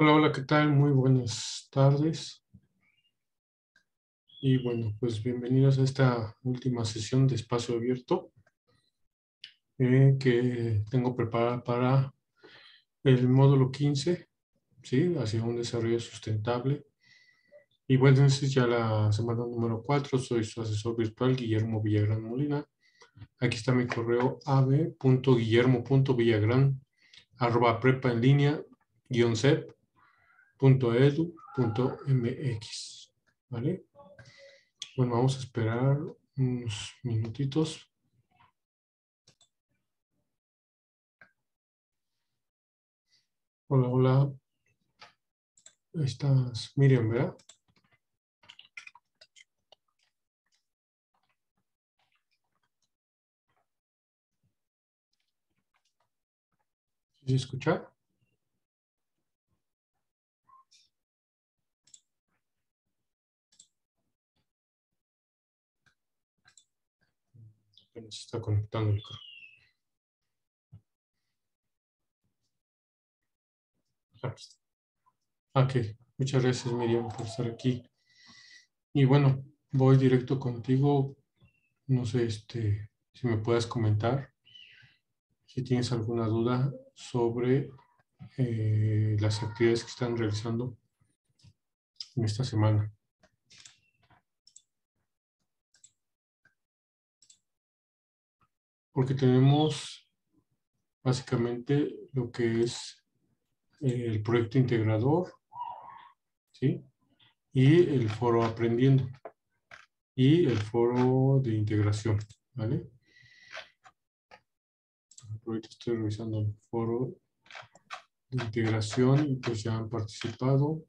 Hola, hola, ¿qué tal? Muy buenas tardes. Y bueno, pues bienvenidos a esta última sesión de Espacio Abierto que tengo preparada para el módulo 15, ¿sí? Hacia un desarrollo sustentable. Y bueno, esta es ya la semana número 4. Soy su asesor virtual, Guillermo Villagrán Molina. Aquí está mi correo ab.guillermo.villagrán@prepaenlinea-cep.edu.mx, ¿vale? Bueno, vamos a esperar unos minutitos. Hola, hola. Ahí estás, Miriam, ¿verdad? ¿Sí se escucha? Apenas se está conectando el correo. Aquí está. Ok, muchas gracias, Miriam, por estar aquí. Y bueno, voy directo contigo. No sé, si me puedes comentar si tienes alguna duda sobre las actividades que están realizando en esta semana. Porque tenemos básicamente lo que es el proyecto integrador, ¿sí? Y el foro aprendiendo y el foro de integración, ¿vale? Ahorita estoy revisando el foro de integración y pues ya han participado.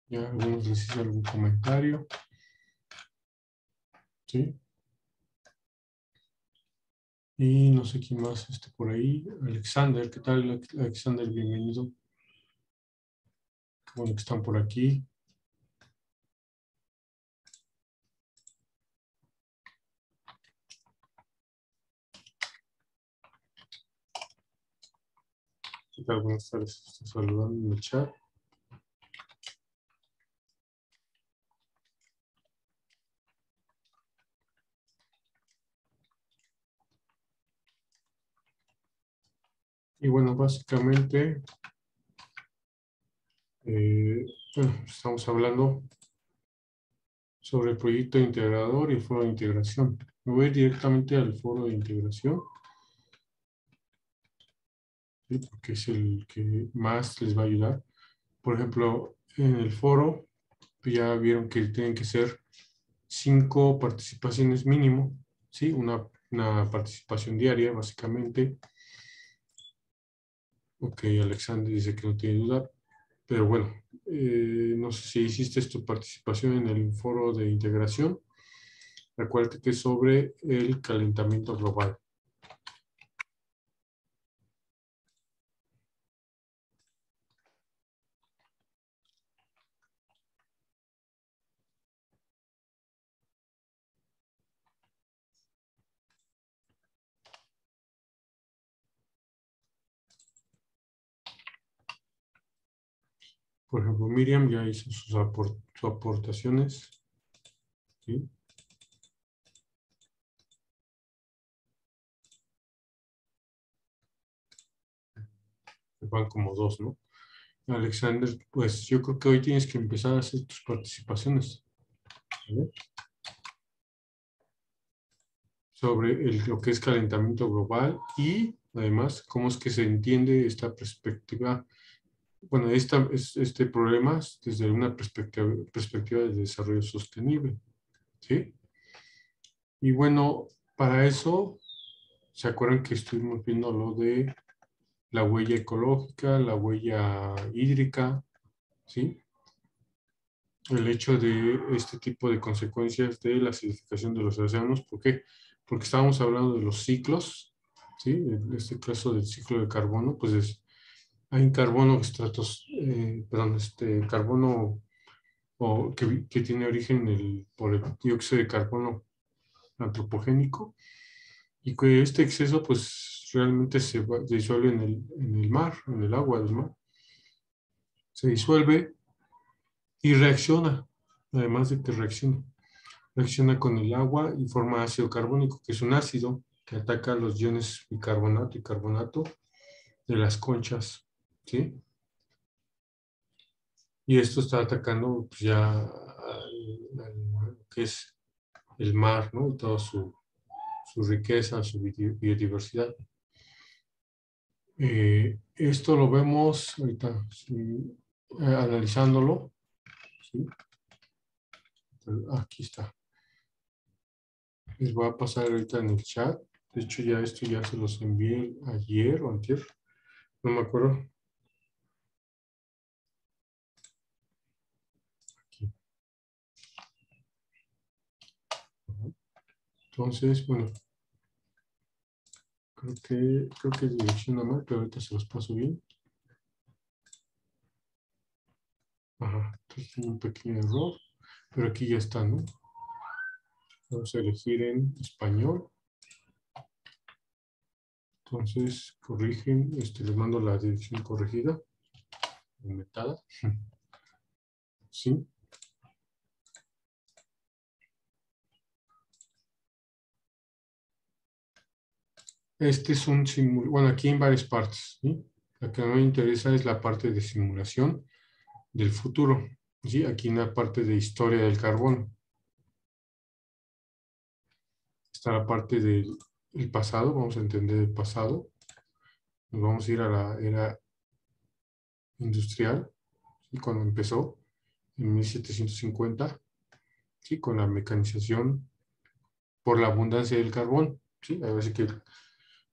Ya algunos les hice algún comentario, ¿sí? Y no sé quién más esté por ahí. Alexander, ¿qué tal, Alexander? Bienvenido. Qué bueno que están por aquí. ¿Qué tal? Buenas tardes. Estoy saludando en el chat. Y bueno, básicamente, bueno, estamos hablando sobre el proyecto integrador y el foro de integración. Me voy directamente al foro de integración, ¿sí? Porque es el que más les va a ayudar. Por ejemplo, en el foro ya vieron que tienen que ser 5 participaciones mínimo, ¿sí? Una participación diaria, básicamente. Ok, Alexander dice que no tiene duda, pero bueno, no sé si hiciste tu participación en el foro de integración. Acuérdate que es sobre el calentamiento global. Por ejemplo, Miriam ya hizo sus aportaciones, ¿sí? Van como 2, ¿no? Alexander, pues yo creo que hoy tienes que empezar a hacer tus participaciones, ¿vale? Sobre lo que es calentamiento global y además cómo es que se entiende esta perspectiva, bueno, este problema desde una perspectiva de desarrollo sostenible, ¿sí? Y bueno, para eso, ¿se acuerdan que estuvimos viendo lo de la huella ecológica, la huella hídrica, ¿sí? El hecho de este tipo de consecuencias de la acidificación de los océanos. ¿Por qué? Porque estábamos hablando de los ciclos, ¿sí? En este caso del ciclo de carbono, pues hay un carbono carbono que tiene origen por el dióxido de carbono antropogénico, y que este exceso pues realmente se disuelve en el mar, en el agua del mar. Se disuelve y reacciona, además de que reacciona con el agua y forma ácido carbónico, que es un ácido que ataca los iones bicarbonato y carbonato de las conchas, ¿sí? Y esto está atacando pues, ya lo que es el mar, ¿no? Y toda su riqueza, su biodiversidad. Esto lo vemos ahorita, sí, analizándolo, ¿sí? Aquí está. Les voy a pasar ahorita en el chat. De hecho, ya esto ya se los envié ayer o antier. No me acuerdo. Aquí. Entonces, bueno, creo que direcciona mal, pero ahorita se los paso bien. Ajá, entonces tengo un pequeño error, pero aquí ya está, ¿no? Vamos a elegir en español. Entonces, corrigen, les mando la dirección corregida, aumentada. ¿Sí? Este es un simulacro, bueno, aquí en varias partes, ¿sí? La que me interesa es la parte de simulación del futuro, ¿sí? Aquí en la parte de historia del carbono. Está la parte del pasado, vamos a entender el pasado. Nos vamos a ir a la era industrial, ¿sí? Cuando empezó, en 1750, ¿sí? Con la mecanización por la abundancia del carbón, ¿sí? Así que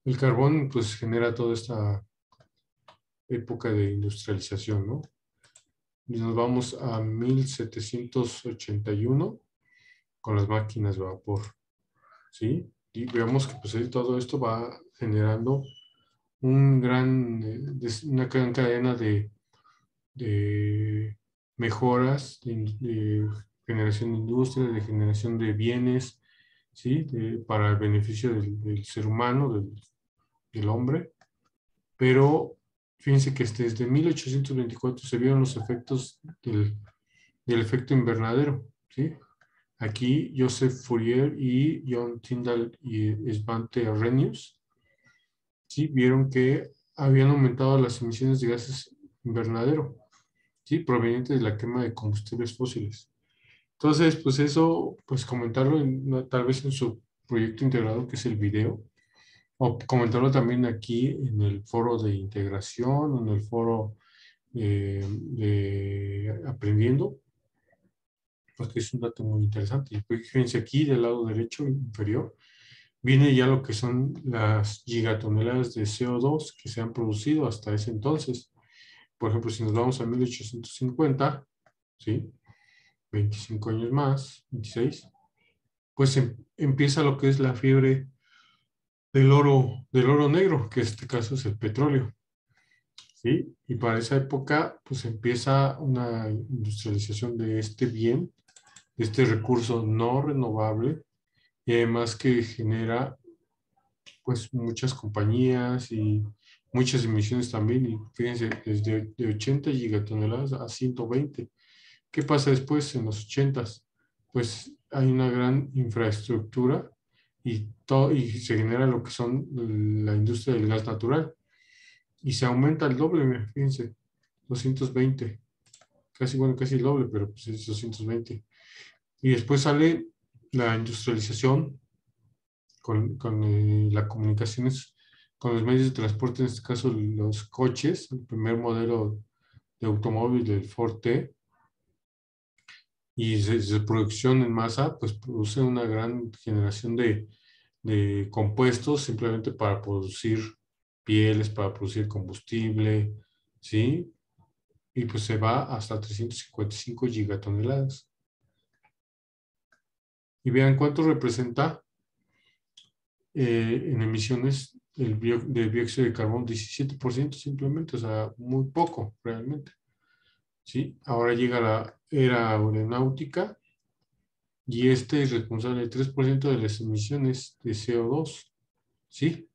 el carbón, pues, genera toda esta época de industrialización, ¿no? Y nos vamos a 1781 con las máquinas de vapor, ¿sí? Y vemos que pues, todo esto va generando una gran cadena de mejoras, de generación de industria, de generación de bienes, ¿sí? Para el beneficio del ser humano, del hombre. Pero fíjense que desde 1824 se vieron los efectos del efecto invernadero, ¿sí? Aquí Joseph Fourier y John Tyndall y Svante Arrhenius, ¿sí? Vieron que habían aumentado las emisiones de gases invernadero, ¿sí? Provenientes de la quema de combustibles fósiles. Entonces, pues eso, pues comentarlo tal vez en su proyecto integrado, que es el video, o comentarlo también aquí en el foro de integración, en el foro de aprendiendo, porque es un dato muy interesante. Y pues, fíjense aquí del lado derecho inferior, viene ya lo que son las gigatoneladas de CO2 que se han producido hasta ese entonces. Por ejemplo, si nos vamos a 1850, ¿sí? 25 años más, 26, pues empieza lo que es la fiebre del oro negro, que en este caso es el petróleo, ¿sí? Y para esa época, pues empieza una industrialización de este bien, de este recurso no renovable, y además que genera, pues, muchas compañías y muchas emisiones también, y fíjense, desde de 80 gigatoneladas a 120. ¿Qué pasa después en los 80s? Pues hay una gran infraestructura y se genera lo que son la industria del gas natural. Y se aumenta el doble, mira, fíjense, 220. Casi, bueno, casi el doble, pero pues es 220. Y después sale la industrialización con las comunicaciones, con los medios de transporte, en este caso los coches, el primer modelo de automóvil del Ford T, y de producción en masa, pues produce una gran generación de compuestos simplemente para producir pieles, para producir combustible, ¿sí? Y pues se va hasta 355 gigatoneladas. Y vean cuánto representa en emisiones de dióxido de carbono, 17% simplemente, o sea, muy poco realmente, ¿sí? Ahora llega la era aeronáutica, y este es responsable del 3% de las emisiones de CO2, ¿sí?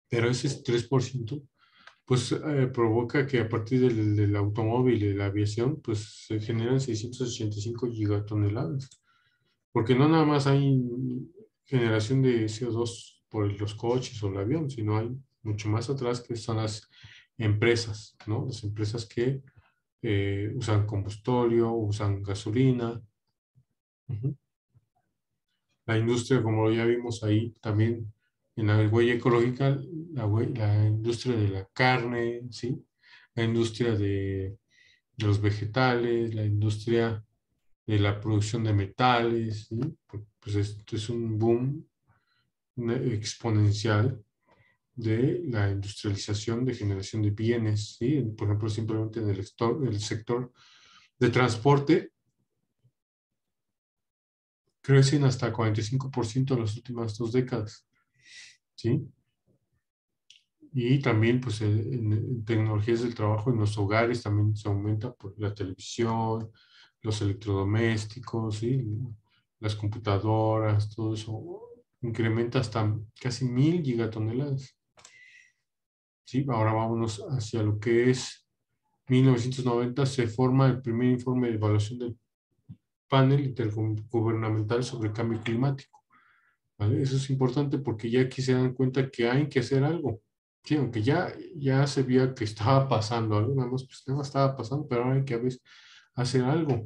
Pero ese 3% pues provoca que a partir del automóvil y de la aviación, pues se generan 685 gigatoneladas. Porque no nada más hay generación de CO2 por los coches o el avión, sino hay mucho más atrás que son las empresas, ¿no? Las empresas que usan combustorio, usan gasolina. Ujú. La industria, como ya vimos ahí también en la huella ecológica, la industria de la carne, ¿sí? La industria de los vegetales, la industria de la producción de metales, ¿sí? Pues esto es un boom exponencial de la industrialización de generación de bienes, ¿sí? Por ejemplo, simplemente en el sector de transporte, crecen hasta 45% en las últimas 2 décadas, ¿sí? Y también, pues, en tecnologías del trabajo en los hogares también se aumenta por la televisión, los electrodomésticos, ¿sí? Las computadoras, todo eso incrementa hasta casi 1000 gigatoneladas, ¿sí? Ahora vámonos hacia lo que es 1990, se forma el primer informe de evaluación del panel intergubernamental sobre el cambio climático, ¿vale? Eso es importante porque ya aquí se dan cuenta que hay que hacer algo. Sí, aunque ya se veía que estaba pasando algo, nada más, pues nada más estaba pasando, pero ahora hay que a veces hacer algo.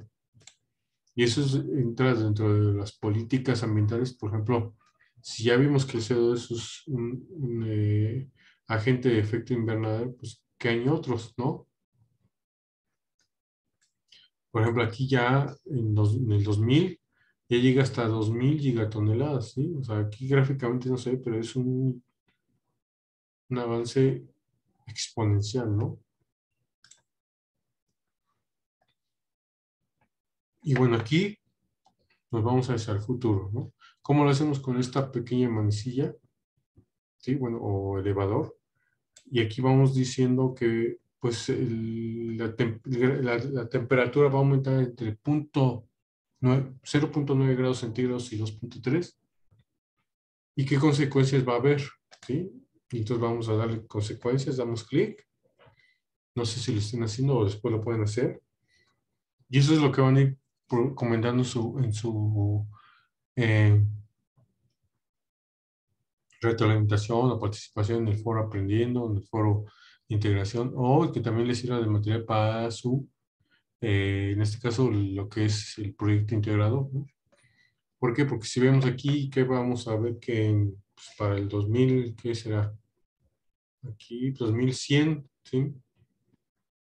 Y eso entra dentro de las políticas ambientales, por ejemplo, si ya vimos que el CO2 es un agente de efecto invernadero, pues que hay otros, ¿no? Por ejemplo, aquí ya en el 2000 ya llega hasta 2000 gigatoneladas, ¿sí? O sea, aquí gráficamente no sé, pero es un avance exponencial, ¿no? Y bueno, aquí nos vamos hacia el futuro, ¿no? ¿Cómo lo hacemos con esta pequeña manecilla? ¿Sí? Bueno, o elevador. Y aquí vamos diciendo que pues la temperatura va a aumentar entre 0.9 grados centígrados y 2.3. ¿Y qué consecuencias va a haber? ¿Sí? Y entonces vamos a darle consecuencias, damos clic. No sé si lo estén haciendo o después lo pueden hacer. Y eso es lo que van a ir comentando en su eh, retroalimentación o participación en el foro aprendiendo, en el foro de integración, o que también les sirva de material para en este caso, lo que es el proyecto integrado, ¿no? ¿Por qué? Porque si vemos aquí que vamos a ver que pues, para el 2000, ¿qué será? Aquí 2100, ¿sí?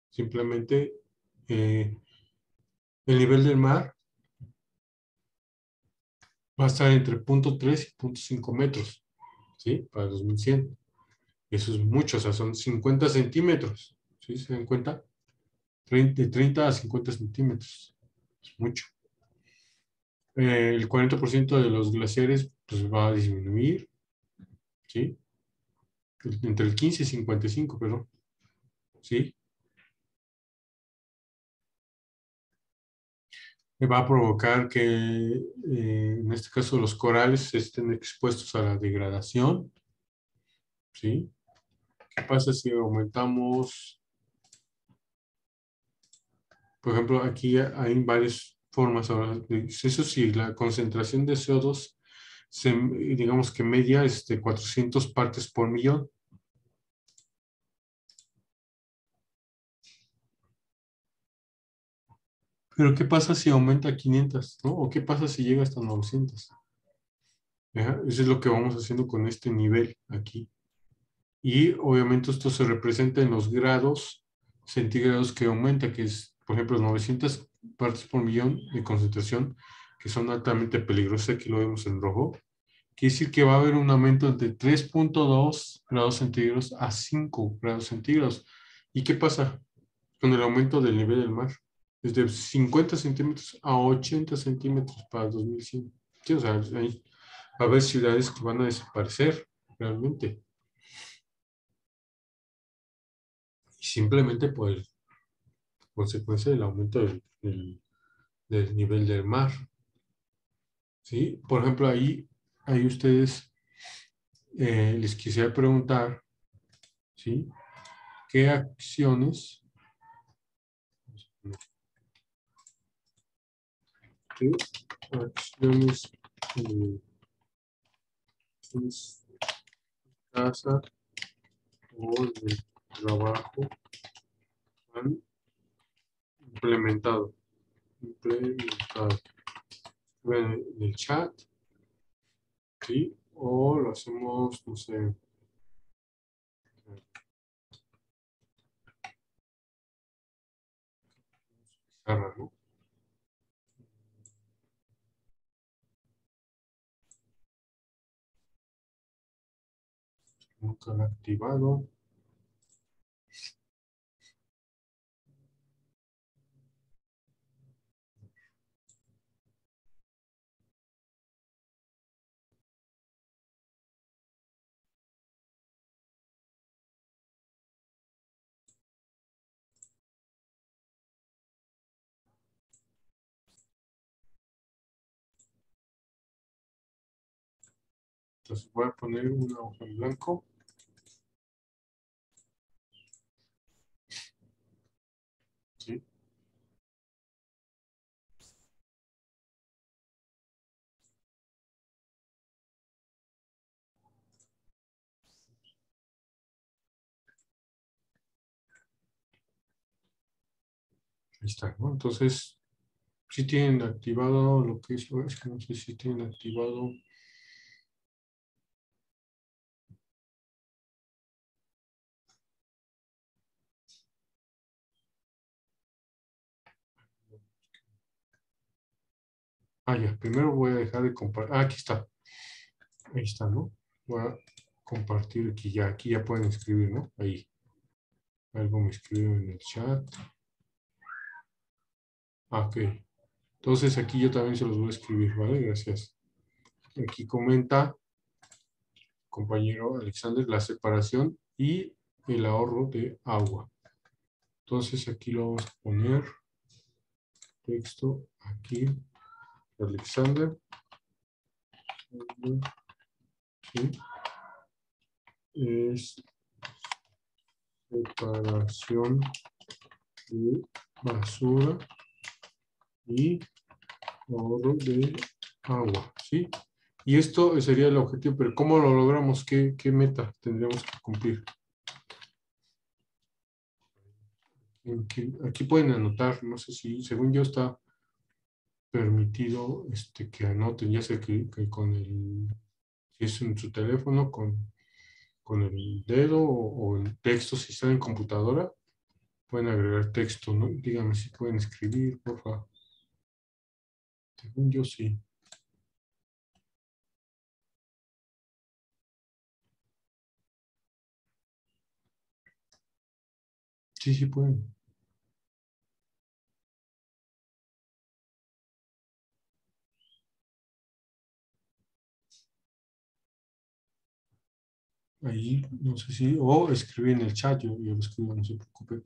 Simplemente eh, el nivel del mar va a estar entre 0.3 y 0.5 metros, ¿sí? Para 2100. Eso es mucho, o sea, son 50 centímetros, ¿sí? ¿Se dan cuenta? De 30 a 50 centímetros. Es mucho. El 40% de los glaciares pues, va a disminuir, ¿sí? Entre el 15 y 55, pero, ¿sí? Va a provocar que, en este caso, los corales estén expuestos a la degradación, ¿sí? ¿Qué pasa si aumentamos, por ejemplo, aquí hay varias formas ahora, eso sí, la concentración de CO2 digamos que media es de 400 partes por millón. Pero ¿qué pasa si aumenta a 500, ¿no? ¿O qué pasa si llega hasta 900? Ajá, eso es lo que vamos haciendo con este nivel aquí. Y obviamente esto se representa en los grados centígrados que aumenta, que es, por ejemplo, 900 partes por millón de concentración, que son altamente peligrosas, aquí lo vemos en rojo. Quiere decir que va a haber un aumento de 3.2 grados centígrados a 5 grados centígrados. ¿Y qué pasa con el aumento del nivel del mar? Desde 50 centímetros a 80 centímetros para 2100. Sí, o sea, va a haber ciudades que van a desaparecer realmente. Y simplemente por consecuencia del aumento del del nivel del mar. ¿Sí? Por ejemplo, ahí ustedes les quisiera preguntar, ¿sí? ¿Qué acciones, qué acciones en casa o de trabajo han implementado? Bueno, en el chat, ¿sí? O lo hacemos, no sé, pizarra, ¿no? Nunca lo he activado. Entonces voy a poner una hoja en blanco. ¿Sí? Ahí está, ¿no? Entonces, si tienen activado lo que es que no sé si tienen activado. Ya, primero voy a dejar de compartir. Aquí está. Ahí está, ¿no? Voy a compartir aquí ya pueden escribir, ¿no? Ahí. Algo me escriben en el chat. Ok. Entonces aquí yo también se los voy a escribir, ¿vale? Gracias. Aquí comenta, compañero Alexander, la separación y el ahorro de agua. Entonces aquí lo vamos a poner, texto, aquí, Alexander. ¿Sí? Es separación de basura y ahorro de agua, ¿sí? Y esto sería el objetivo, pero ¿cómo lo logramos? ¿Qué meta tendríamos que cumplir? Aquí pueden anotar, no sé si, según yo está permitido que anoten, ya sea que con el, si es en su teléfono, con el dedo o el texto, si están en computadora, pueden agregar texto, ¿no? Díganme si pueden escribir, por favor. Según yo sí. Sí, sí pueden. Ahí, no sé si, o escribir en el chat, yo lo escribo, no se preocupen.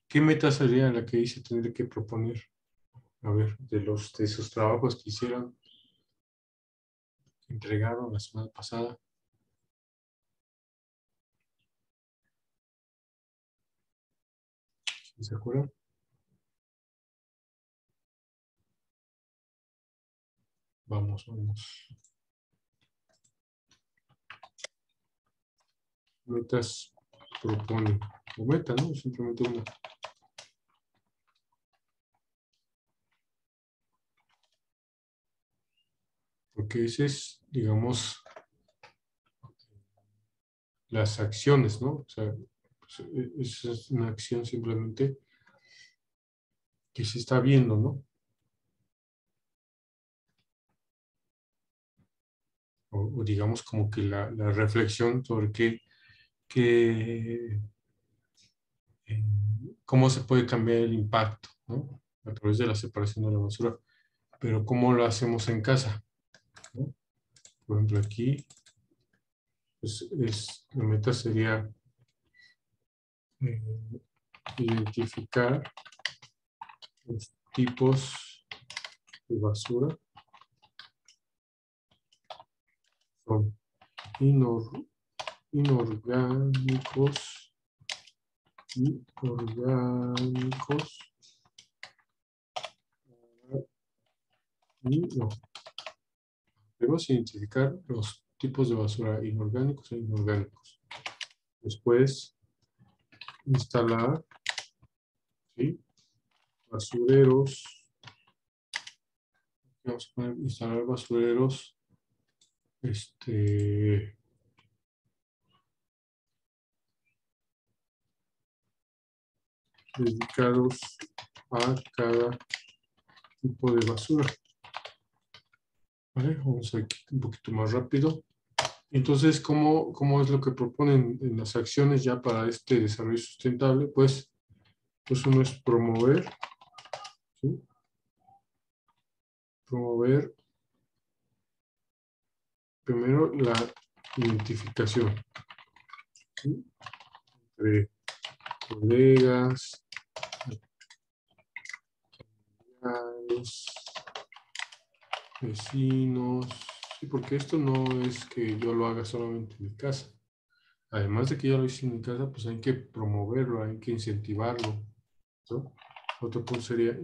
¿Qué meta sería la que dice tener que proponer? A ver, de sus trabajos que hicieron, que entregaron la semana pasada. ¿Sí se acuerdan? Vamos, vamos. Metas propone. O meta, ¿no? Simplemente una. Porque ese es, digamos, las acciones, ¿no? O sea, pues, esa es una acción simplemente que se está viendo, ¿no? O digamos como que la reflexión sobre qué, eh, cómo se puede cambiar el impacto, ¿no? A través de la separación de la basura. Pero ¿cómo lo hacemos en casa? ¿No? Por ejemplo, aquí, pues la meta sería identificar los tipos de basura son inorgánicos y orgánicos y no. Debemos identificar los tipos de basura inorgánicos e inorgánicos. Después, instalar, ¿sí?, basureros. Vamos a poner instalar basureros dedicados a cada tipo de basura. ¿Vale? Vamos a ir un poquito más rápido. Entonces, ¿cómo es lo que proponen en las acciones ya para este desarrollo sustentable? Pues uno es promover, ¿sí?, promover primero la identificación, ¿sí?, entre colegas, familiares, vecinos, sí, porque esto no es que yo lo haga solamente en mi casa. Además de que ya lo hice en mi casa, pues hay que promoverlo, hay que incentivarlo, ¿no? Otro punto sería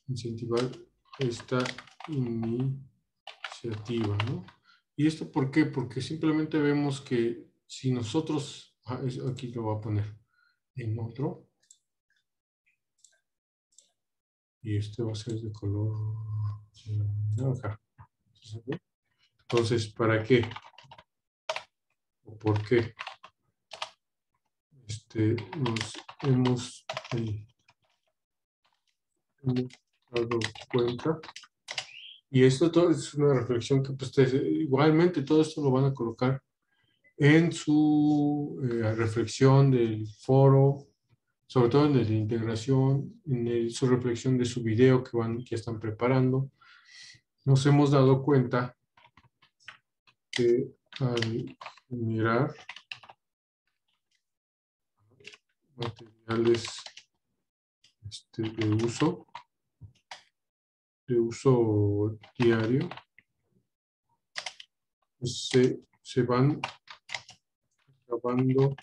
incentivar esta iniciativa, ¿no? ¿Y esto por qué? Porque simplemente vemos que si nosotros, aquí lo voy a poner en otro, y este va a ser de color naranja. Entonces, ¿para qué? ¿O por qué? Nos hemos dado cuenta. Y esto todo es una reflexión que pues, igualmente todo esto lo van a colocar en su reflexión del foro, sobre todo en el de integración, en su reflexión de su video que están preparando. Nos hemos dado cuenta que al generar materiales de uso diario, pues, se van acabando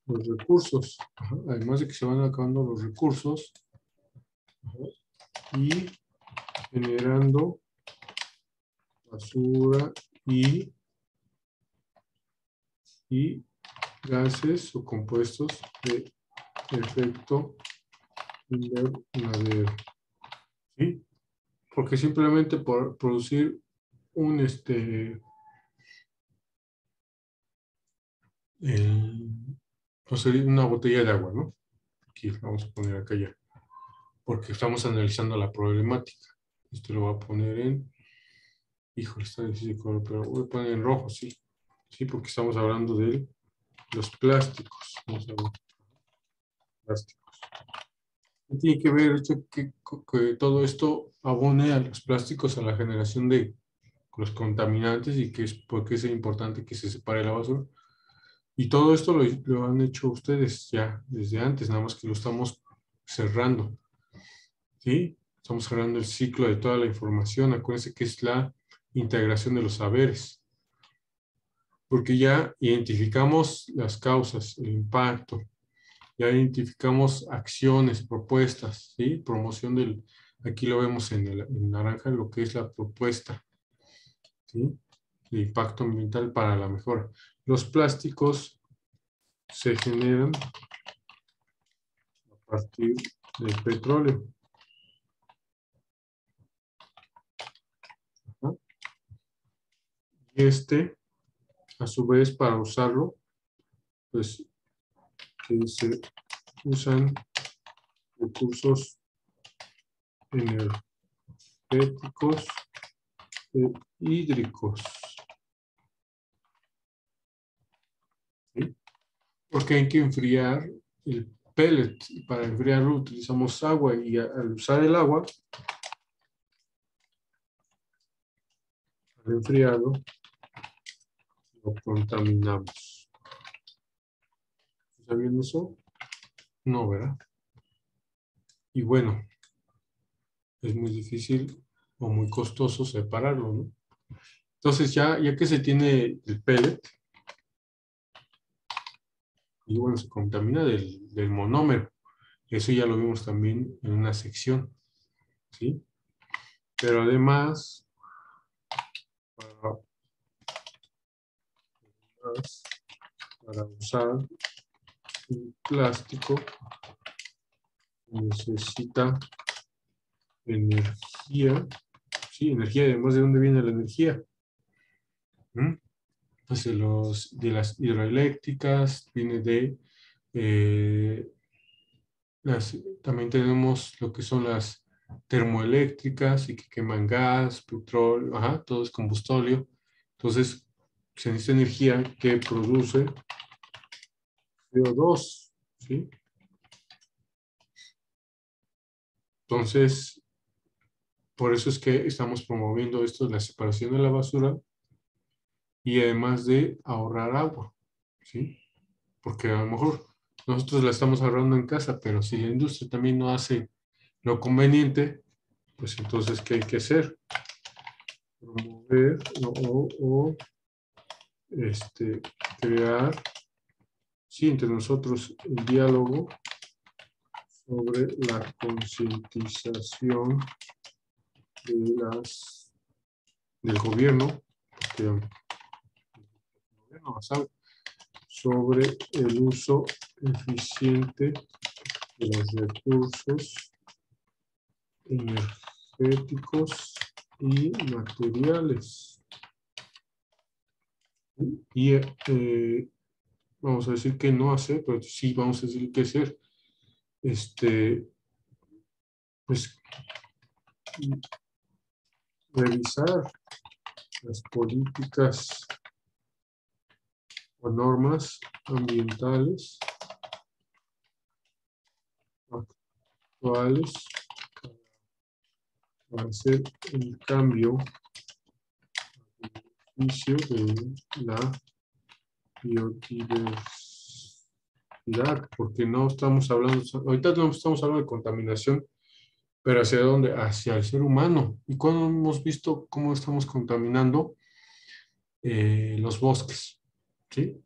los recursos. Ajá. Además de que se van acabando los recursos, ajá, y generando basura y gases o compuestos de efecto invernadero, ¿sí? Porque simplemente por producir pues sería una botella de agua, ¿no? Aquí vamos a poner acá ya, porque estamos analizando la problemática. Esto lo voy a poner en, híjole, está difícil color, pero voy a poner en rojo, sí. Sí, porque estamos hablando de los plásticos. Vamos a ver. Plásticos. Tiene que ver que todo esto abone a los plásticos a la generación de los contaminantes y que por qué es importante que se separe la basura. Y todo esto lo han hecho ustedes ya desde antes, nada más que lo estamos cerrando. ¿Sí? Estamos cerrando el ciclo de toda la información. Acuérdense que es la integración de los saberes. Porque ya identificamos las causas, el impacto, ya identificamos acciones, propuestas, ¿sí? Promoción aquí lo vemos en naranja, lo que es la propuesta, ¿sí?, de impacto ambiental para la mejora. Los plásticos se generan a partir del petróleo. ¿No? Y a su vez, para usarlo, pues, que se usan recursos energéticos e hídricos. ¿Sí? Porque hay que enfriar el pellet. Para enfriarlo utilizamos agua y al usar el agua, al enfriado, lo contaminamos. ¿Está bien eso? No, ¿verdad? Y bueno, es muy difícil o muy costoso separarlo, ¿no? Entonces ya que se tiene el pellet, y bueno, se contamina del monómero. Eso ya lo vimos también en una sección, ¿sí? Pero además, para, para usar un plástico, necesita energía, ¿sí? Energía, además, ¿de dónde viene la energía? ¿Mm? Pues de las hidroeléctricas, viene de eh, también tenemos lo que son las termoeléctricas y que queman gas, petróleo, ajá, todo es combustóleo. Entonces, se necesita energía que produce CO2, ¿sí? Entonces, por eso es que estamos promoviendo esto de la separación de la basura y además de ahorrar agua, ¿sí? Porque a lo mejor nosotros la estamos ahorrando en casa, pero si la industria también no hace lo conveniente, pues entonces, ¿qué hay que hacer? Promover o crear, sí, entre nosotros el diálogo sobre la concientización de del gobierno, porque el gobierno no sabe, sobre el uso eficiente de los recursos energéticos y materiales. Y vamos a decir que no hacer, pero sí vamos a decir qué hacer. Pues revisar las políticas o normas ambientales actuales para hacer el cambio inicio de la biodiversidad, porque no estamos hablando, ahorita no estamos hablando de contaminación, pero ¿hacia dónde? Hacia el ser humano. ¿Y cuando hemos visto cómo estamos contaminando los bosques? ¿Sí?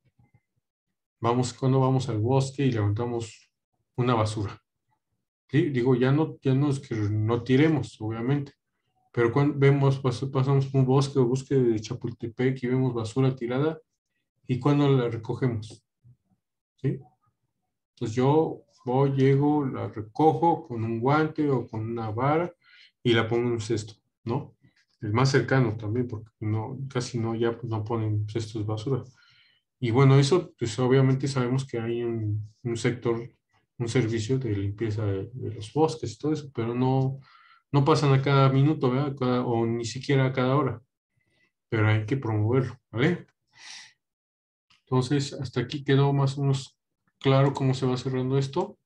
Cuando vamos al bosque y levantamos una basura. ¿Sí? Digo, ya no es que no tiremos, obviamente, pero cuando pasamos por un bosque o bosque de Chapultepec y vemos basura tirada, ¿y cuando la recogemos? ¿Sí? Entonces yo voy, llego, la recojo con un guante o con una vara y la pongo en un cesto, ¿no? El más cercano también, porque no, casi no, ya no ponen cestos de basura. Y bueno, eso, pues obviamente sabemos que hay un sector, un servicio de limpieza de los bosques y todo eso, pero no pasan a cada minuto, ¿verdad? O ni siquiera a cada hora, pero hay que promoverlo, ¿vale? Entonces, hasta aquí quedó más o menos claro cómo se va cerrando esto.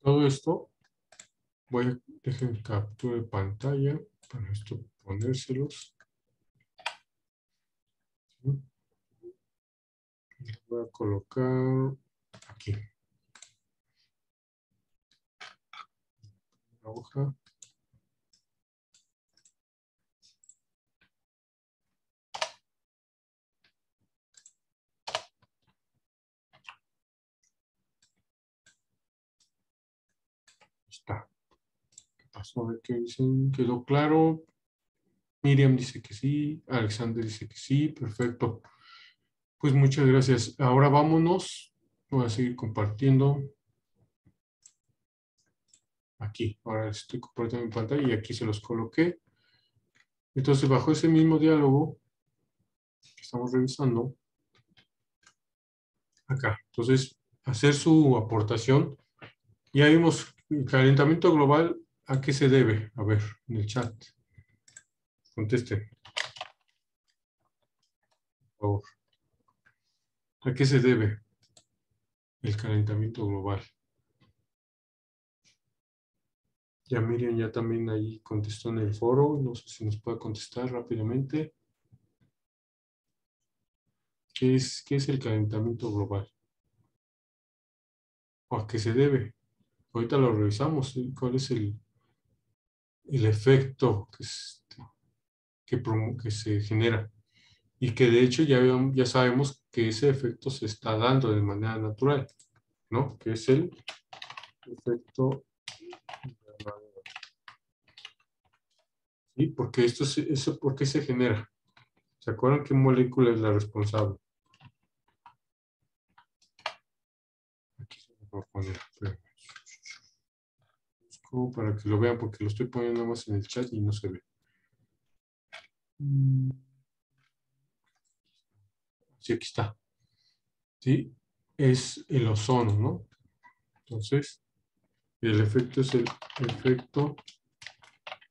Todo esto, voy a dejar captura de pantalla para esto ponérselos. ¿Sí? Voy a colocar aquí la hoja. Está. ¿Qué pasó? A ver qué dicen. ¿Quedó claro? Miriam dice que sí. Alexander dice que sí. Perfecto. Pues muchas gracias. Ahora vámonos. Voy a seguir compartiendo. Aquí. Ahora estoy compartiendo mi pantalla y aquí se los coloqué. Entonces, bajo ese mismo diálogo que estamos revisando, acá. Entonces, hacer su aportación. Ya vimos el calentamiento global. ¿A qué se debe? A ver, en el chat. Contesten, por favor. ¿A qué se debe el calentamiento global? Ya Miriam ya también ahí contestó en el foro. No sé si nos puede contestar rápidamente. qué es el calentamiento global? ¿O a qué se debe? Ahorita lo revisamos, ¿sí? ¿Cuál es el efecto que se genera? Y que de hecho ya sabemos que ese efecto se está dando de manera natural, ¿no? Que es el efecto invernadero. ¿Sí? Porque eso, ¿por qué se genera? ¿Se acuerdan qué molécula es la responsable? Aquí se lo voy a poner, pero busco para que lo vean, porque lo estoy poniendo nada más en el chat y no se ve. Sí, aquí está. ¿Sí? Es el ozono, ¿no? Entonces, el efecto es el efecto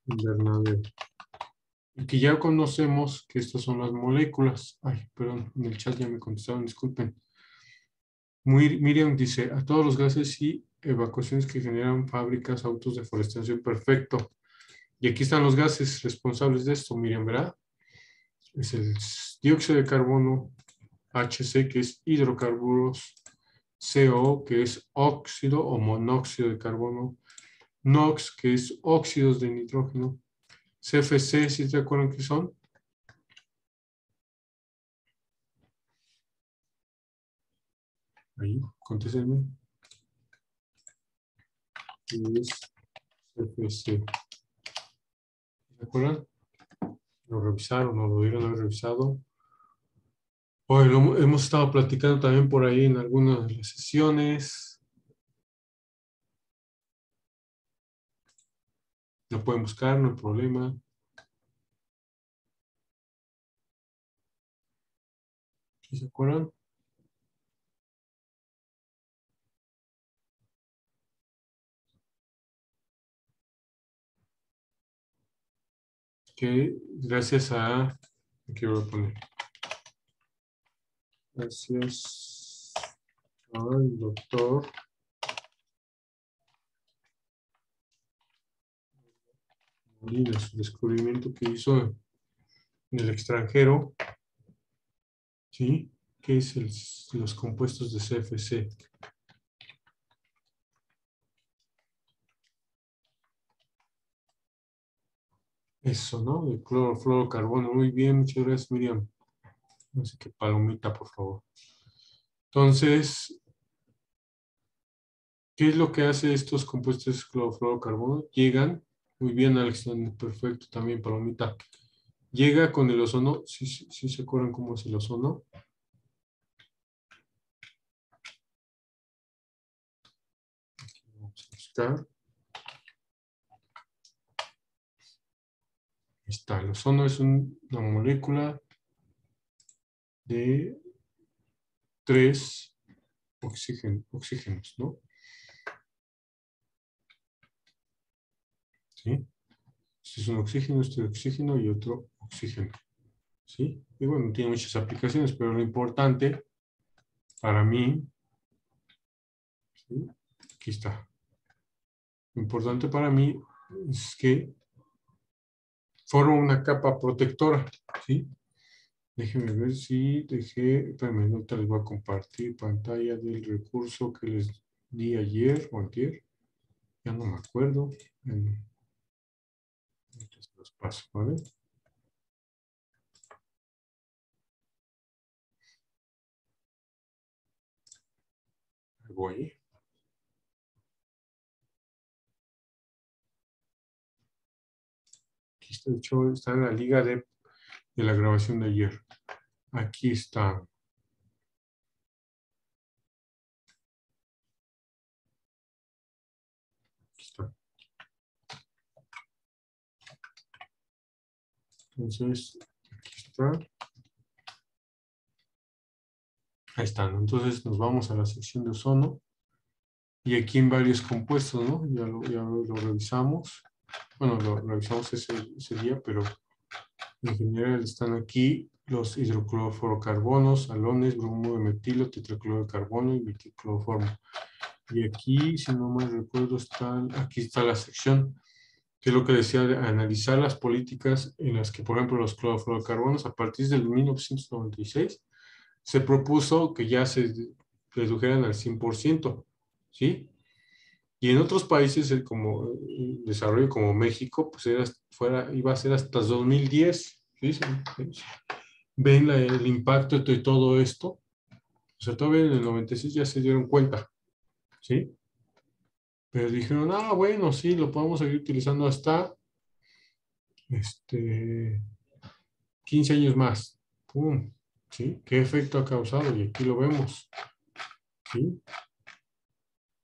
invernadero. Y que ya conocemos que estas son las moléculas. Ay, perdón, en el chat ya me contestaron, disculpen. Miriam dice, a todos los gases y evacuaciones que generan fábricas, autos, deforestación, perfecto. Y aquí están los gases responsables de esto, Miriam, ¿verdad? Es el dióxido de carbono, HC, que es hidrocarburos, CO, que es óxido o monóxido de carbono, NOx, que es óxidos de nitrógeno, CFC, ¿sí se acuerdan qué son? Ahí, contéstenme. ¿Qué es CFC? ¿Se acuerdan? Lo revisaron o lo debieron haber revisado. Hoy hemos estado platicando también por ahí en algunas de las sesiones. Lo pueden buscar, no hay problema. ¿Sí se acuerdan? Que gracias a... Aquí voy a poner. Gracias al doctor Molina, su descubrimiento que hizo en el extranjero, ¿sí? Que es los compuestos de CFC. Eso, ¿no? De clorofluorocarbono. Muy bien, muchas gracias, Miriam. No sé qué palomita, por favor. Entonces, ¿qué es lo que hace estos compuestos de clorofluorocarbono? Llegan, muy bien, Alex, perfecto, también palomita. Llega con el ozono, ¿sí se acuerdan cómo es el ozono? Vamos a buscar. Ahí está, el ozono es una molécula de 3 oxígenos, ¿no? ¿Sí? Este es un oxígeno, este oxígeno y otro oxígeno. ¿Sí? Y bueno, tiene muchas aplicaciones, pero lo importante para mí, ¿sí? Aquí está. Lo importante para mí es que forma una capa protectora, ¿sí? Déjenme ver si dejé, espérame, ahorita les voy a compartir pantalla del recurso que les di ayer o antier, ya no me acuerdo. Ahorita se los paso, ¿vale? Ahí voy. Aquí está, de hecho, está en la liga de la grabación de ayer. Aquí está. Aquí está. Entonces, aquí está. Ahí están. Entonces nos vamos a la sección de ozono. Y aquí en varios compuestos, ¿no? Ya lo revisamos. Bueno, lo revisamos ese día, pero en general están aquí los hidroclorofluorocarbonos, halones, bromo de metilo, tetracloro de carbono y metilcloroformo. Y aquí, si no mal recuerdo, aquí está la sección, que es lo que decía, de analizar las políticas en las que, por ejemplo, los clorofluorocarbonos, a partir del 1996, se propuso que ya se redujeran al 100%, ¿sí? Y en otros países, como desarrollo como México, pues iba a ser hasta 2010, ¿sí? Ven el impacto de todo esto. O sea, todavía en el 96 ya se dieron cuenta, ¿sí? Pero dijeron, ah, bueno, sí, lo podemos seguir utilizando hasta 15 años más. ¡Pum! ¿Sí? ¿Qué efecto ha causado? Y aquí lo vemos, ¿sí?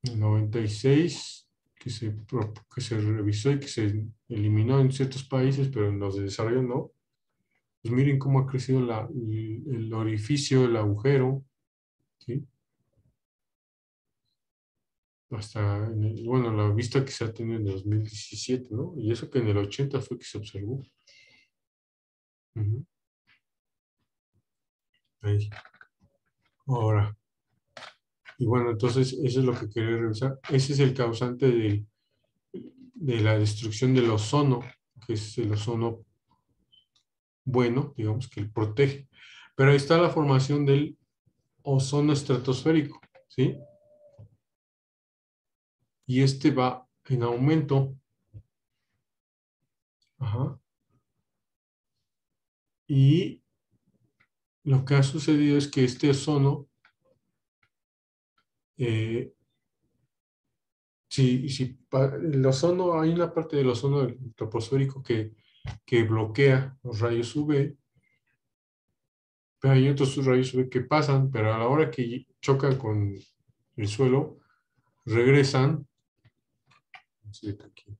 En el 96, que se revisó y que se eliminó en ciertos países, pero en los de desarrollo no. Pues miren cómo ha crecido el orificio, el agujero, ¿sí? Hasta, bueno, la vista que se ha tenido en el 2017, ¿no? Y eso que en el 80 fue que se observó. Ujú. Ahí. Ahora, y bueno, entonces eso es lo que quería revisar. Ese es el causante de la destrucción del ozono, que es el ozono bueno, digamos, que protege. Pero ahí está la formación del ozono estratosférico, ¿sí? Y este va en aumento. Ajá. Y lo que ha sucedido es que este ozono, eh, el ozono, hay una parte del ozono troposférico que bloquea los rayos UV, pero hay otros rayos UV que pasan, pero a la hora que chocan con el suelo, regresan. Sí, aquí.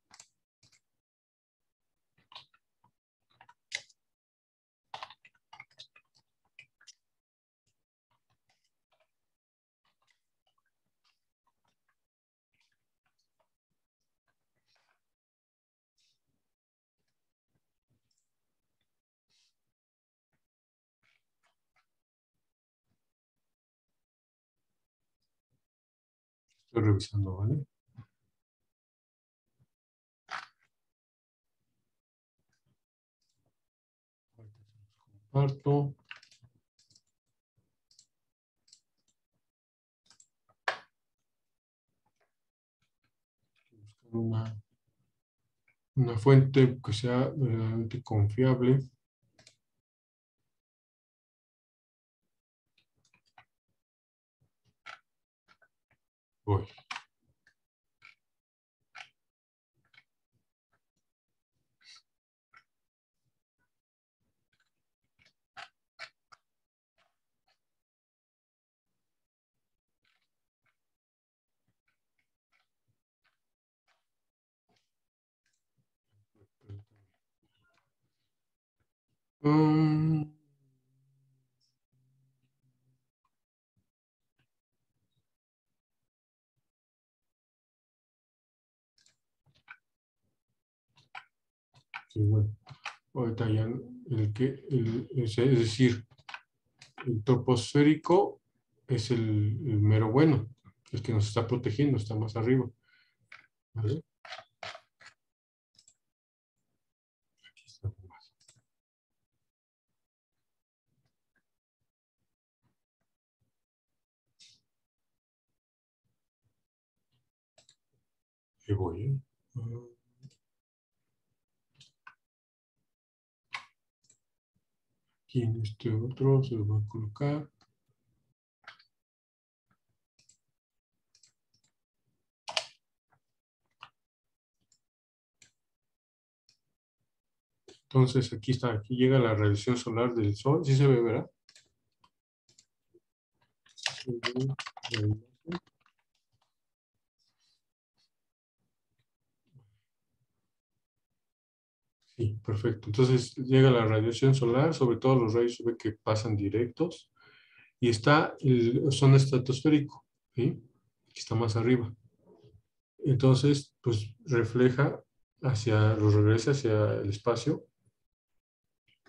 Estoy revisando, ¿vale? Comparto. Buscar una fuente que sea verdaderamente confiable. Voy. Mm, sí, bueno, ahorita ya es decir, el troposférico es el mero bueno, el que nos está protegiendo, está más arriba. ¿Vale? Aquí está más. Ahí voy, ¿eh? Aquí en este otro se lo voy a colocar. Entonces aquí está, aquí llega la radiación solar del sol, ¿sí se ve, verdad? Sí, perfecto. Entonces llega la radiación solar, sobre todo los rayos UV que pasan directos, y está el ozono estratosférico, ¿sí? Que está más arriba. Entonces, pues refleja regresa hacia el espacio,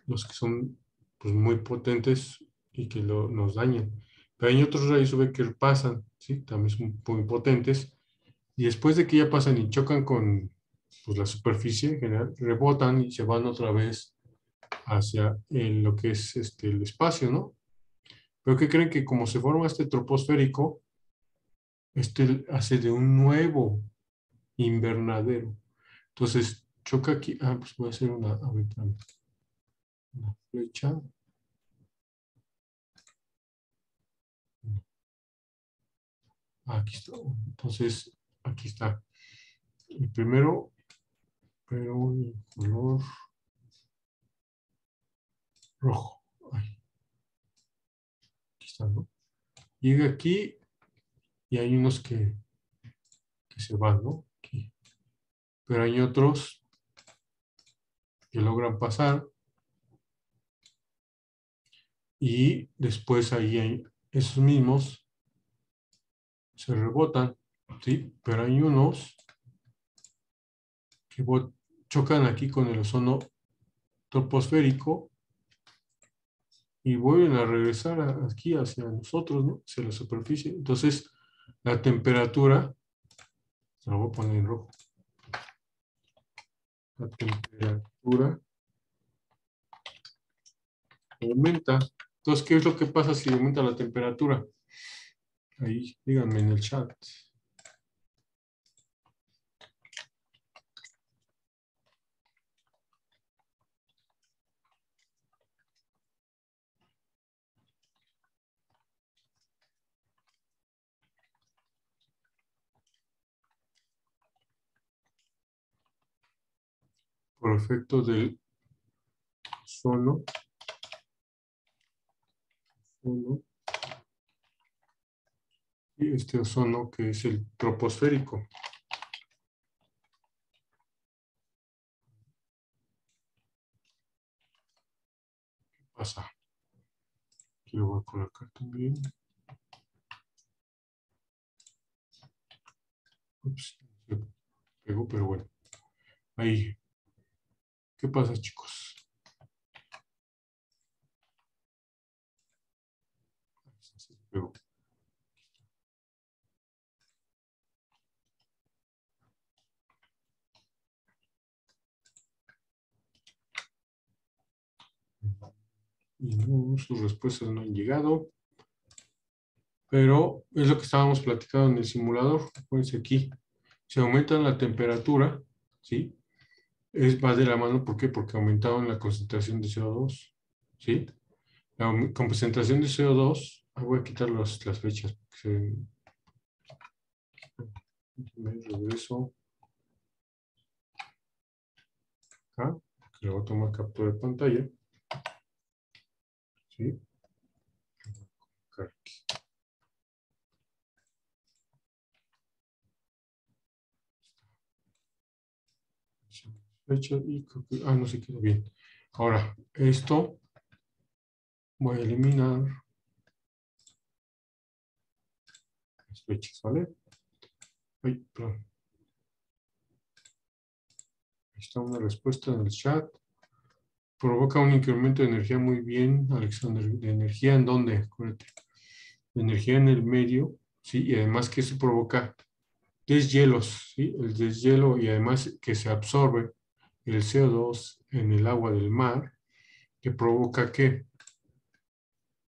los que son pues, muy potentes y que nos dañan. Pero hay otros rayos UV que pasan, ¿sí? También son muy potentes, y después de que ya pasan y chocan con pues, la superficie en general, rebotan y se van otra vez hacia lo que es el espacio, ¿no? Pero ¿qué creen? Que como se forma este troposférico, este hace de un nuevo invernadero. Entonces, choca aquí. Ah, pues voy a hacer ahorita una flecha. Aquí está. Entonces, aquí está. El primero, pero en color rojo. Ay, aquí está, ¿no? Llega aquí y hay unos que se van, ¿no? Aquí. Pero hay otros que logran pasar y después ahí hay esos mismos se rebotan, ¿sí? Pero hay unos que chocan aquí con el ozono troposférico y vuelven a regresar aquí hacia nosotros, ¿no? Hacia la superficie. Entonces, la temperatura, se la voy a poner en rojo, la temperatura aumenta. Entonces, ¿qué es lo que pasa si aumenta la temperatura? Ahí, díganme en el chat. Por efecto del ozono, y este ozono que es el troposférico. ¿Qué pasa? Aquí lo voy a colocar también. Ups, se pegó, pero bueno. Ahí. ¿Qué pasa, chicos? Se pegó. Y no, sus respuestas no han llegado. Pero es lo que estábamos platicando en el simulador. Acuérdense aquí. Si aumentan la temperatura, ¿sí? Va de la mano, ¿por qué? Porque aumentaron la concentración de CO2, ¿sí? La concentración de CO2, voy a quitar las fechas, porque me regreso acá, que le voy a tomar captura de pantalla, ¿sí? Fecha y creo que, no se quedó bien. Ahora, esto voy a eliminar las fechas, ¿vale? Ay, perdón. Ahí está una respuesta en el chat. Provoca un incremento de energía muy bien, Alexander. ¿De energía en dónde? Acuérdate. De energía en el medio, ¿sí? Y además que eso provoca deshielos, ¿sí? El deshielo y además que se absorbe el CO2 en el agua del mar, que provoca ¿qué?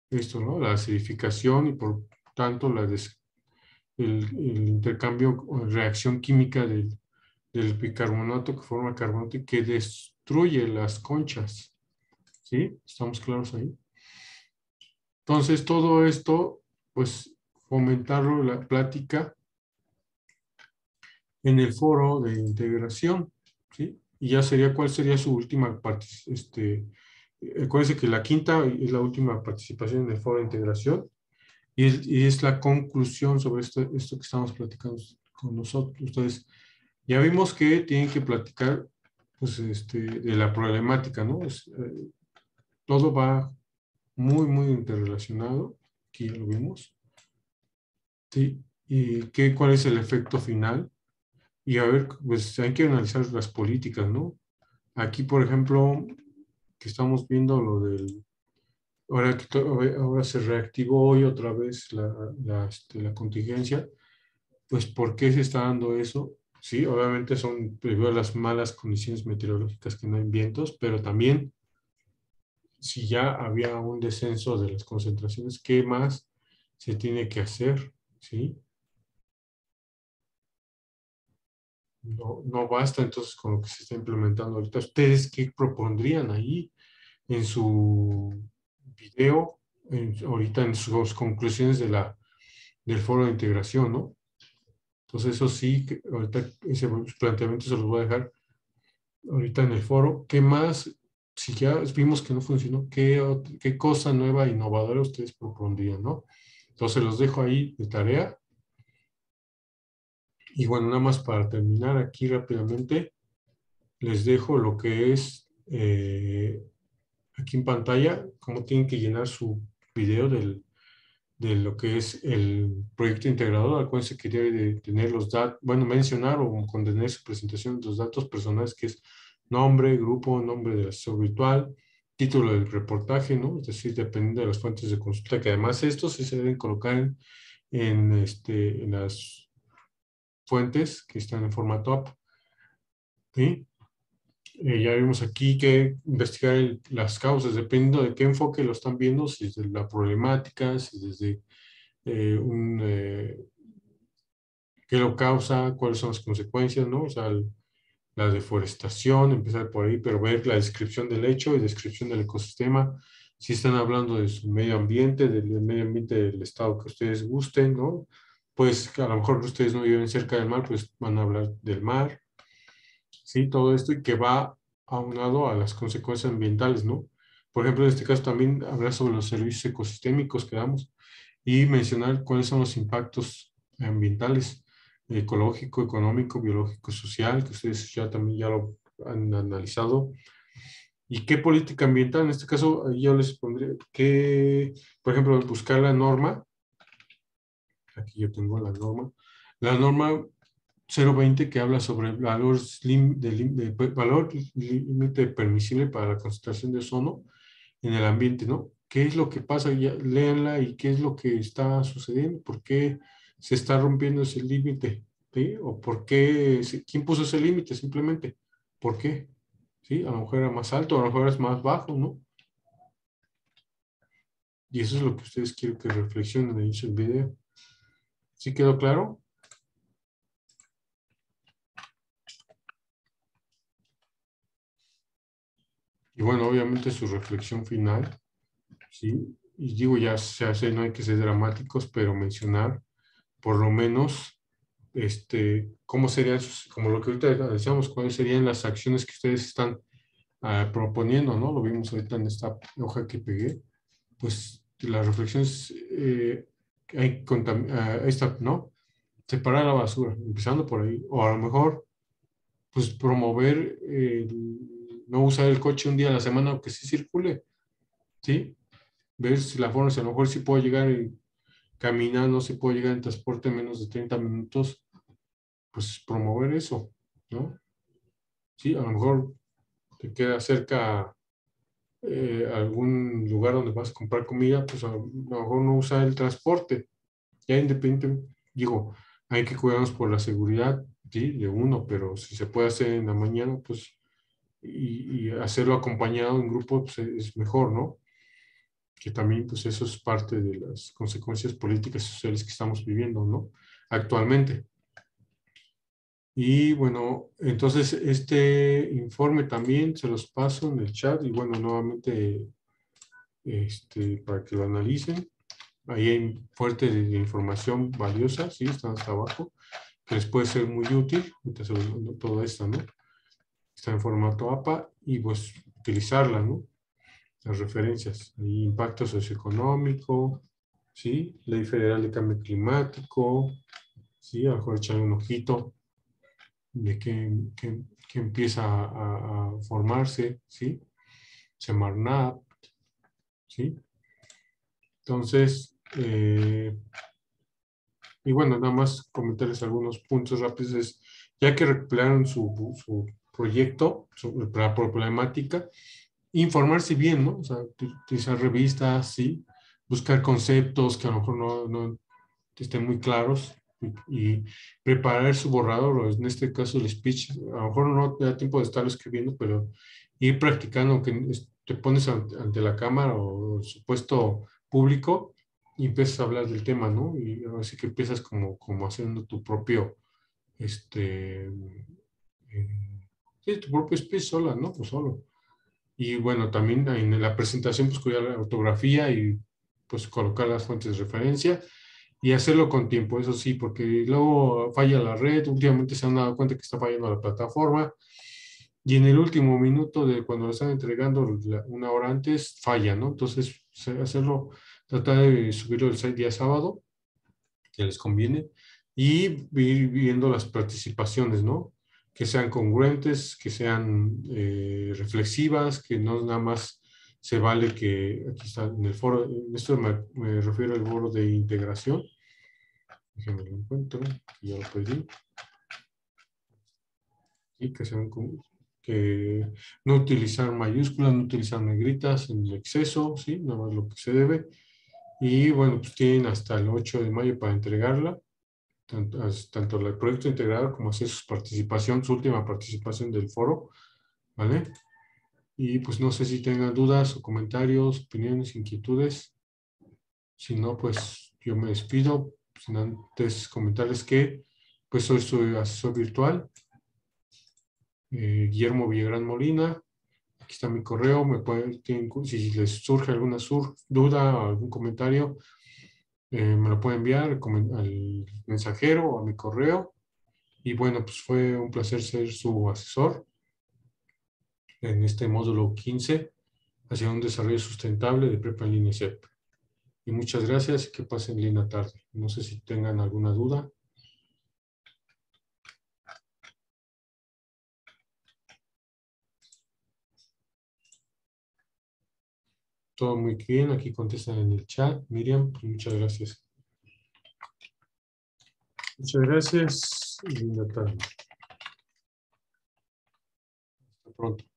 Esto, ¿no? La acidificación y por tanto el intercambio o reacción química del bicarbonato que forma carbonato y que destruye las conchas. ¿Sí? ¿Estamos claros ahí? Entonces, todo esto, pues, fomentarlo la plática en el foro de integración, ¿sí? Y ya sería, ¿cuál sería su última participación? Acuérdense que la quinta es la última participación en el foro de integración y es la conclusión sobre esto que estamos platicando con nosotros. Entonces, ya vimos que tienen que platicar pues, de la problemática, ¿no? Todo va muy, muy interrelacionado. Aquí ya lo vimos. ¿Sí? ¿Y cuál es el efecto final? Y a ver, pues hay que analizar las políticas, ¿no? Aquí, por ejemplo, que estamos viendo lo del... Ahora se reactivó hoy otra vez la contingencia. Pues, ¿por qué se está dando eso? Sí, obviamente son debido a las malas condiciones meteorológicas que no hay vientos, pero también si ya había un descenso de las concentraciones, ¿qué más se tiene que hacer? ¿Sí? No basta entonces con lo que se está implementando ahorita. ¿Ustedes qué propondrían ahí en su video, ahorita en sus conclusiones del foro de integración, ¿no? Entonces eso sí, ahorita ese planteamiento se los voy a dejar ahorita en el foro. ¿Qué más? Si ya vimos que no funcionó, ¿qué cosa nueva, e innovadora ustedes propondrían, ¿no? Entonces los dejo ahí de tarea. Y bueno, nada más para terminar aquí rápidamente, les dejo lo que es aquí en pantalla, cómo tienen que llenar su video de lo que es el proyecto integrador. Acuérdense que debe de tener los datos, bueno, mencionar o contener su presentación los datos personales, que es nombre, grupo, nombre del asesor virtual, título del reportaje, ¿no? Es decir, dependiendo de las fuentes de consulta, que además estos sí se deben colocar en las fuentes que están en formato app, ¿sí? Ya vimos aquí que investigar las causas, dependiendo de qué enfoque lo están viendo, si es de la problemática, si es desde qué lo causa, cuáles son las consecuencias, ¿no? O sea, la deforestación, empezar por ahí, pero ver la descripción del hecho y descripción del ecosistema. Si están hablando de su medio ambiente, del medio ambiente del estado que ustedes gusten, ¿no? Pues a lo mejor ustedes no viven cerca del mar, pues van a hablar del mar, ¿sí? Todo esto y que va aunado a las consecuencias ambientales, ¿no? Por ejemplo, en este caso también hablar sobre los servicios ecosistémicos que damos y mencionar cuáles son los impactos ambientales, ecológico, económico, biológico, social, que ustedes ya también ya lo han analizado. ¿Y qué política ambiental? En este caso, ahí yo les pondría que, por ejemplo, buscar la norma. Aquí yo tengo la norma. La norma 020 que habla sobre el valor valor límite permisible para la concentración de ozono en el ambiente, ¿no? ¿Qué es lo que pasa? Ya, léanla y qué es lo que está sucediendo, por qué se está rompiendo ese límite, ¿sí? O por qué, quién puso ese límite simplemente, ¿por qué? ¿Sí? A lo mejor era más alto, a lo mejor es más bajo, ¿no? Y eso es lo que ustedes quiero que reflexionen en el video. ¿Sí quedó claro? Y bueno, obviamente su reflexión final, ¿sí? Y digo, ya se hace, no hay que ser dramáticos, pero mencionar por lo menos cómo serían, como lo que ahorita decíamos, cuáles serían las acciones que ustedes están proponiendo, ¿no? Lo vimos ahorita en esta hoja que pegué. Pues la reflexión es, ¿no? Separar la basura, empezando por ahí. O a lo mejor, pues promover, no usar el coche un día a la semana, aunque sí circule, ¿sí? Ver si la forma, si a lo mejor sí puedo llegar caminando, si puedo llegar en transporte en menos de 30 minutos, pues promover eso, ¿no? Sí, a lo mejor te queda cerca algún lugar donde vas a comprar comida, pues a lo mejor no usar el transporte. Ya independiente, digo, hay que cuidarnos por la seguridad, sí, de uno, pero si se puede hacer en la mañana, pues, y hacerlo acompañado en grupo, pues es mejor, ¿no? Que también, pues eso es parte de las consecuencias políticas y sociales que estamos viviendo, ¿no? Actualmente. Y bueno, entonces este informe también se los paso en el chat y bueno, nuevamente para que lo analicen. Ahí hay fuerte de información valiosa, sí, está hasta abajo, que les puede ser muy útil. Ahorita se los mando toda esta, ¿no? Está en formato APA y pues utilizarla, ¿no? Las referencias. Ahí impacto socioeconómico, ¿sí? Ley Federal de Cambio Climático, ¿sí? A lo mejor echarle un ojito de que empieza a formarse, ¿sí? Semarnat, ¿sí? Entonces, y bueno, nada más comentarles algunos puntos rápidos. Ya que recopilaron su proyecto, la problemática, informarse bien, ¿no? O sea, utilizar revistas, ¿sí? Buscar conceptos que a lo mejor no estén muy claros y preparar su borrador, o en este caso el speech. A lo mejor no te da tiempo de estarlo escribiendo, pero ir practicando, aunque te pones ante la cámara o el supuesto público y empiezas a hablar del tema, ¿no? Y así que empiezas como haciendo tu propio, sí, tu propio speech sola, ¿no? Pues solo. Y bueno, también en la presentación, pues cuidar la ortografía y pues colocar las fuentes de referencia y hacerlo con tiempo, eso sí, porque luego falla la red, últimamente se han dado cuenta que está fallando la plataforma y en el último minuto de cuando lo están entregando una hora antes, falla, ¿no? Entonces, hacerlo, tratar de subirlo el día sábado, que les conviene, y ir viendo las participaciones, ¿no? Que sean congruentes, que sean reflexivas, que no nada más se vale que, aquí está en el foro, en esto me refiero al foro de integración, déjenme lo encuentro, ya lo pedí, y que sean que no utilizar mayúsculas, no utilizar negritas en el exceso, ¿sí? Nada más lo que se debe. Y bueno, pues tienen hasta el 8 de mayo para entregarla, tanto el proyecto integrado como hacer su participación, su última participación del foro, ¿vale? Y pues no sé si tengan dudas o comentarios, opiniones, inquietudes. Si no, pues yo me despido, sin antes comentarles que pues soy su asesor virtual, Guillermo Villagrán Molina. Aquí está mi correo, si les surge alguna duda o algún comentario, me lo pueden enviar al mensajero o a mi correo. Y bueno, pues fue un placer ser su asesor en este módulo 15 hacia un desarrollo sustentable de Prepa en línea CEP. Y muchas gracias y que pasen linda tarde. No sé si tengan alguna duda. Todo muy bien, aquí contestan en el chat. Miriam, pues muchas gracias. Muchas gracias y linda tarde. Hasta pronto.